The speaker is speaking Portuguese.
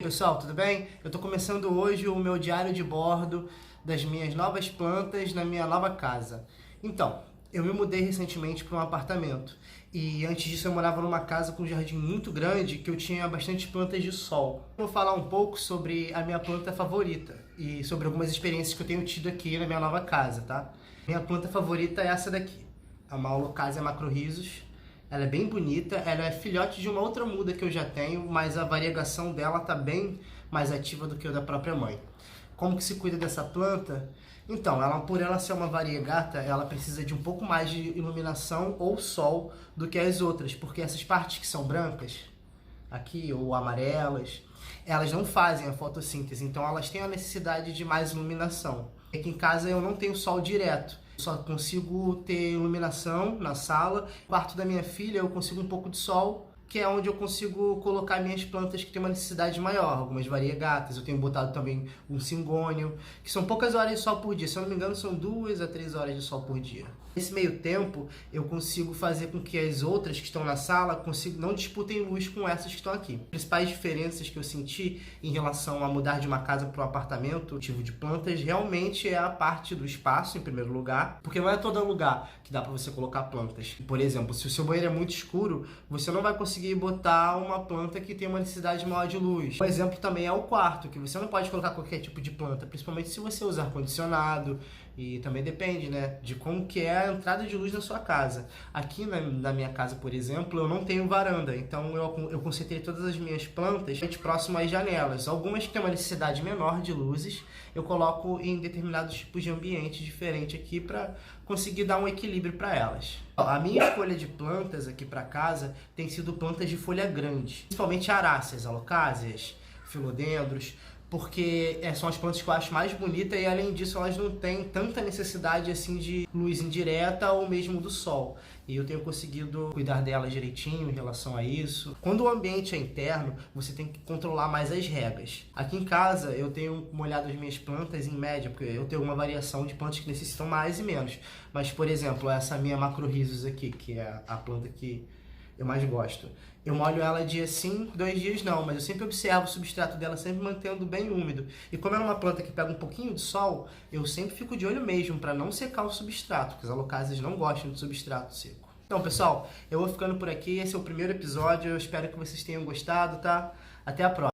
Pessoal, tudo bem? Eu estou começando hoje o meu diário de bordo das minhas novas plantas na minha nova casa. Então, eu me mudei recentemente para um apartamento e antes disso eu morava numa casa com um jardim muito grande que eu tinha bastante plantas de sol. Vou falar um pouco sobre a minha planta favorita e sobre algumas experiências que eu tenho tido aqui na minha nova casa, tá? Minha planta favorita é essa daqui, a Maulocasia macrorrhizos. Ela é bem bonita, ela é filhote de uma outra muda que eu já tenho, mas a variegação dela está bem mais ativa do que a da própria mãe. Como que se cuida dessa planta? Então, por ela ser uma variegata, ela precisa de um pouco mais de iluminação ou sol do que as outras, porque essas partes que são brancas, aqui, ou amarelas, elas não fazem a fotossíntese, então elas têm a necessidade de mais iluminação. Aqui em casa eu não tenho sol direto, só consigo ter iluminação na sala. No quarto da minha filha eu consigo um pouco de sol, que é onde eu consigo colocar minhas plantas que têm uma necessidade maior, algumas variegatas. Eu tenho botado também um cingônio, que são poucas horas de sol por dia, se eu não me engano são 2 a 3 horas de sol por dia. Nesse meio tempo, eu consigo fazer com que as outras que estão na sala não disputem luz com essas que estão aqui. As principais diferenças que eu senti em relação a mudar de uma casa para um apartamento, tipo de plantas, realmente é a parte do espaço, em primeiro lugar, porque não é todo lugar que dá para você colocar plantas. Por exemplo, se o seu banheiro é muito escuro, você não vai conseguir botar uma planta que tem uma necessidade maior de luz. Um exemplo também é o quarto, que você não pode colocar qualquer tipo de planta, principalmente se você usar ar-condicionado, e também depende, né, de como que é a entrada de luz na sua casa. Aqui na minha casa, por exemplo, eu não tenho varanda, então eu concentrei todas as minhas plantas próximo às janelas. Algumas que têm uma necessidade menor de luzes, eu coloco em determinados tipos de ambiente diferente aqui para conseguir dar um equilíbrio para elas. A minha escolha de plantas aqui para casa tem sido plantas de folha grande, principalmente aráceas, alocásias, filodendros, porque são as plantas que eu acho mais bonitas e além disso elas não têm tanta necessidade assim de luz indireta ou mesmo do sol. E eu tenho conseguido cuidar delas direitinho em relação a isso. Quando o ambiente é interno, você tem que controlar mais as regas. Aqui em casa eu tenho molhado as minhas plantas em média, porque eu tenho uma variação de plantas que necessitam mais e menos. Mas, por exemplo, essa minha macrorrhizos aqui, que é a planta que eu mais gosto. Eu molho ela dia sim, 2 dias não, mas eu sempre observo o substrato dela, sempre mantendo bem úmido. E como é uma planta que pega um pouquinho de sol, eu sempre fico de olho mesmo para não secar o substrato, porque as alocásias não gostam de substrato seco. Então, pessoal, eu vou ficando por aqui. Esse é o primeiro episódio. Eu espero que vocês tenham gostado, tá? Até a próxima.